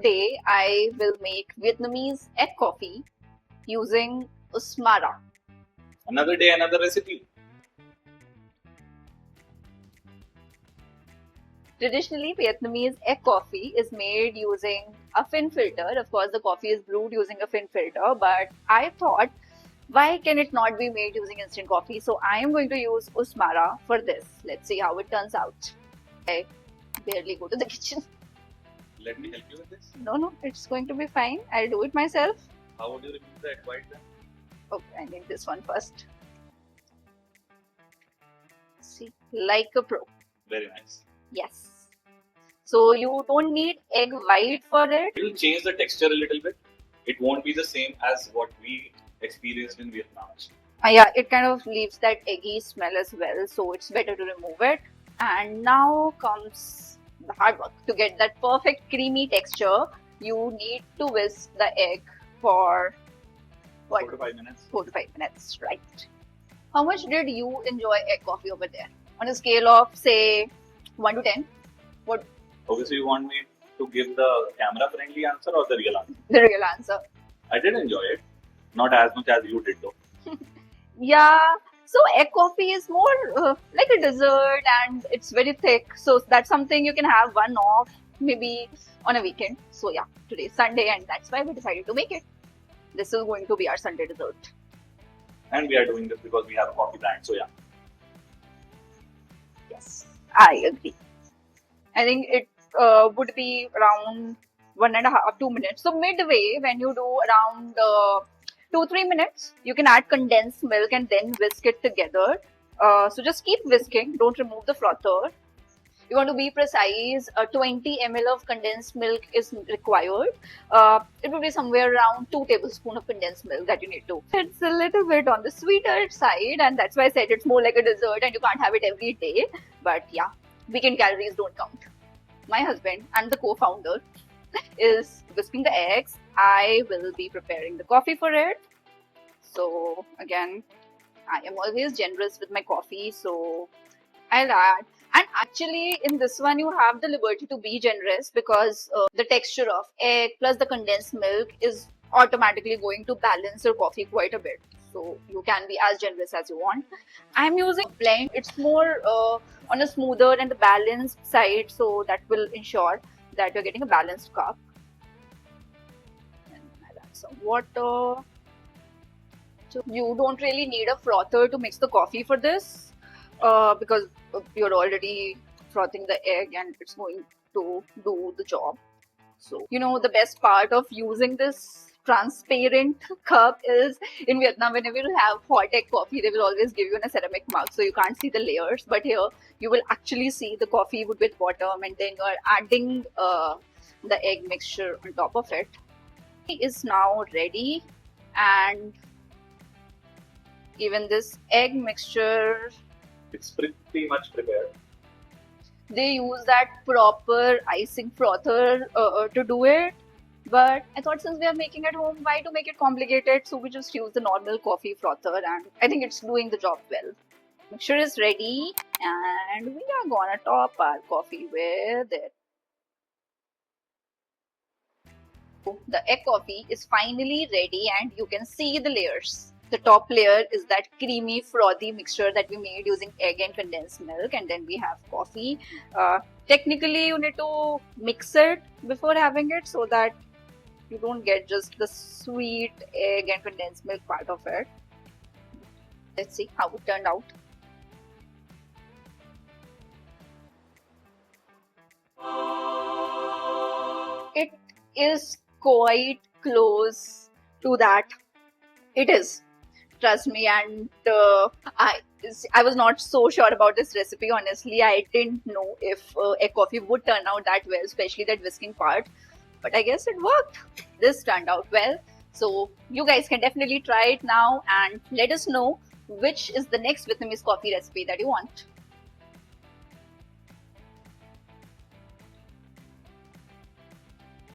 today I will make Vietnamese egg coffee using Usmara. Another day, another recipe. Traditionally, Vietnamese egg coffee is made using a fin filter. Of course, the coffee is brewed using a fin filter, but I thought, why can it not be made using instant coffee? So I am going to use Usmara for this. Let's see how it turns out. I barely go to the kitchen. Let me help you with this. No, it's going to be fine. I'll do it myself. How would you remove the egg white then? Okay, I need this one first. See, like a pro. Very nice. Yes. So you don't need egg white for it. It will change the texture a little bit. It won't be the same as what we experienced in Vietnam. Yeah, it kind of leaves that eggy smell as well, so it's better to remove it. And now comes the hard work. To get that perfect creamy texture, you need to whisk the egg for what? 4 to 5 minutes. 4 to 5 minutes, right? How much did you enjoy egg coffee over there? On a scale of say 1 to 10, what? Okay, so you want me to give the camera friendly answer or the real answer? The real answer? I did enjoy it. Not as much as you did though. Yeah, so egg coffee is more like a dessert and it's very thick. So that's something you can have one off maybe on a weekend. So yeah, today's Sunday and that's why we decided to make it. This is going to be our Sunday dessert. And we are doing this because we have a coffee brand. So yeah. Yes, I agree. I think it would be around 1.5 2 minutes. So midway, when you do around 2-3 minutes, you can add condensed milk and then whisk it together. So just keep whisking. Don't remove the frother. You want to be precise. 20 ml of condensed milk is required. It will be somewhere around 2 tablespoons of condensed milk that you need to. It's a little bit on the sweeter side, and that's why I said it's more like a dessert, and you can't have it every day. But yeah, weekend calories don't count. My husband and the co-founder is whisking the eggs. I will be preparing the coffee for it. So again, I am always generous with my coffee, so I'll add. And actually in this one you have the liberty to be generous because the texture of egg plus the condensed milk is automatically going to balance your coffee quite a bit. So you can be as generous as you want. I'm using blend. It's more on a smoother and the balanced side, so that will ensure that you're getting a balanced cup. And I'll add some water. So you don't really need a frother to mix the coffee for this because you're already frothing the egg and it's going to do the job. So you know the best part of using this transparent cup is in Vietnam, whenever you have hot egg coffee, they will always give you in a ceramic mug, so you can't see the layers. But here you will actually see the coffee with bottom, and then you're adding the egg mixture on top of it. It is now ready, and even this egg mixture, It's pretty much prepared. they use that proper icing frother to do it. But I thought since we are making at home, why to make it complicated? So we just use the normal coffee frother, and I think it's doing the job well. Mixture is ready, and we are gonna top our coffee with it. The egg coffee is finally ready, and you can see the layers. The top layer is that creamy, frothy mixture that we made using egg and condensed milk, and then we have coffee. Technically, you need to mix it before having it so that you don't get just the sweet egg and condensed milk part of it. Let's see how it turned out. It is quite close to that. It is. Trust me, and I was not so sure about this recipe. Honestly, I didn't know if egg coffee would turn out that well, especially that whisking part. But I guess it worked. This turned out well. So you guys can definitely try it now and let us know which is the next Vietnamese coffee recipe that you want.